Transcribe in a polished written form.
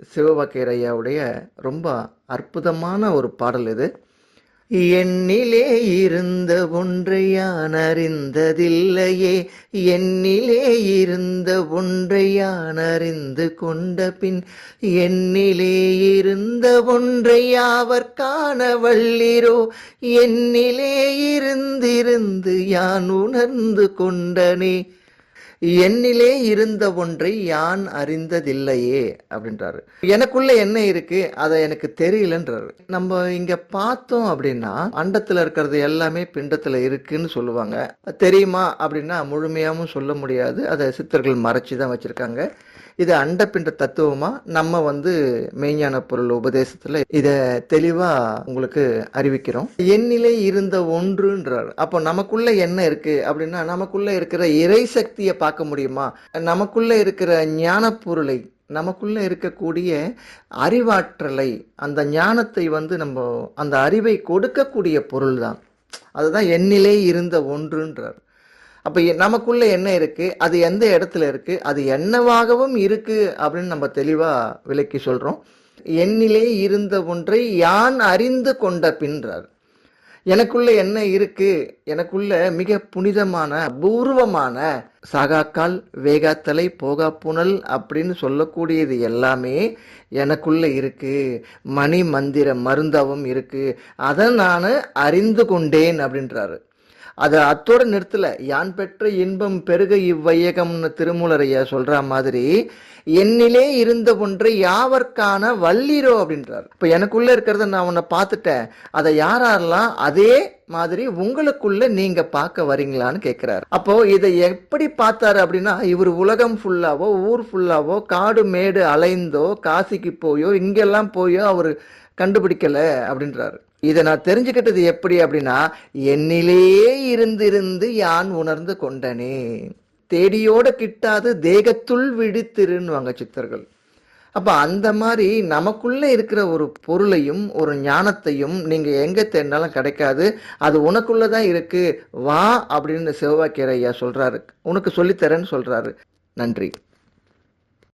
சிவபாக்கியர் ஐயாவுடைய ரொம்ப அற்புதமான ஒரு பாடல் இது. எண்ணிலே இருந்த ஒன்றை யான் அறிந்ததில்லையே, எண்ணிலே இருந்த ஒன்றை யான் அறிந்து கொண்ட பின், எண்ணிலே இருந்த ஒன்றை யாவர் காண வல்லிரோ, எண்ணிலே இருந்திருந்து யான் உணர்ந்து கொண்டனே. என்னிலே இருந்த ஒன்றை யான் அறிந்ததில்லையே அப்படின்றாரு. எனக்குள்ள என்ன இருக்கு அதை எனக்கு தெரியலன்றாரு. நம்ம இங்க பார்த்தோம் அப்படின்னா அண்டத்துல இருக்கிறது எல்லாமே பிண்டத்துல இருக்குன்னு சொல்லுவாங்க. தெரியுமா அப்படின்னா முழுமையாவும் சொல்ல முடியாது. அதை சித்தர்கள் மறைச்சுதான் வச்சிருக்காங்க. இது அண்டப்பிண்ட தத்துவமா நம்ம மெய்ஞான பொருள் உபதேசத்துல இத தெளிவா உங்களுக்கு அறிவிக்கிறோம். என்னிலே இருந்த ஒன்றுன்றார். அப்போ நமக்குள்ள என்ன இருக்கு அப்படின்னா, நமக்குள்ள இருக்கிற இறை சக்தியை பார்க்க முடியுமா? நமக்குள்ள இருக்கிற ஞான பொருளை, நமக்குள்ள இருக்கக்கூடிய அறிவாற்றலை, அந்த ஞானத்தை நம்ம அந்த அறிவை கொடுக்கக்கூடிய பொருள் தான். அதுதான் என்னிலே இருந்த ஒன்றுன்றார். அப்ப நமக்குள்ள என்ன இருக்கு, அது எந்த இடத்துல இருக்கு, அது என்னவாகவும் இருக்கு அப்படின்னு நம்ம தெளிவா விளக்கி சொல்றோம். என்னிலே இருந்த ஒன்றை யான் அறிந்து கொண்ட பின்றார். எனக்குள்ள என்ன இருக்கு, எனக்குள்ள மிக புனிதமான அபூர்வமான சாகாக்கால் வேகாத்தலை போகா புனல் அப்படின்னு சொல்லக்கூடியது எல்லாமே எனக்குள்ள இருக்கு. மணி மந்திர மருந்தாவும் இருக்கு. அதை நான் அறிந்து கொண்டேன் அப்படின்றாரு. அதை அத்தோட நிறுத்தல. யான் பெற்ற இன்பம் பெருக இவ்வையகம்னு திருமூலரையா சொல்ற மாதிரி என்னிலே இருந்த ஒன்றை யாவர்க்கான வல்லிரோ அப்படின்றார். இப்ப எனக்குள்ள இருக்கிறத நான் உன்னை பார்த்துட்டேன், அதை யாரெல்லாம் அதே மாதிரி உங்களுக்குள்ள நீங்க பார்க்க வரீங்களான்னு கேட்கிறாரு. அப்போ இதை எப்படி பார்த்தாரு அப்படின்னா, இவர் உலகம் ஃபுல்லாவோ ஊர் ஃபுல்லாவோ காடு மேடு அலைந்தோ காசிக்கு போயோ இங்கெல்லாம் போயோ அவரு கண்டுபிடிக்கல அப்படின்றாரு. இதை நான் தெரிஞ்சுக்கிட்டது எப்படி அப்படின்னா, என்னிலேயே இருந்து யான் உணர்ந்து கொண்டனே. தேடியோட கிட்டாது தேகத்துள் விழித்திருன்னு சித்தர்கள். அப்ப அந்த மாதிரி நமக்குள்ள இருக்கிற ஒரு பொருளையும் ஒரு ஞானத்தையும் நீங்க எங்க தேடினாலும் கிடைக்காது. அது உனக்குள்ளதான் இருக்கு, வா அப்படின்னு சிவபாக்கியர் ஐயா சொல்றாரு. உனக்கு சொல்லித்தரேன்னு சொல்றாரு. நன்றி.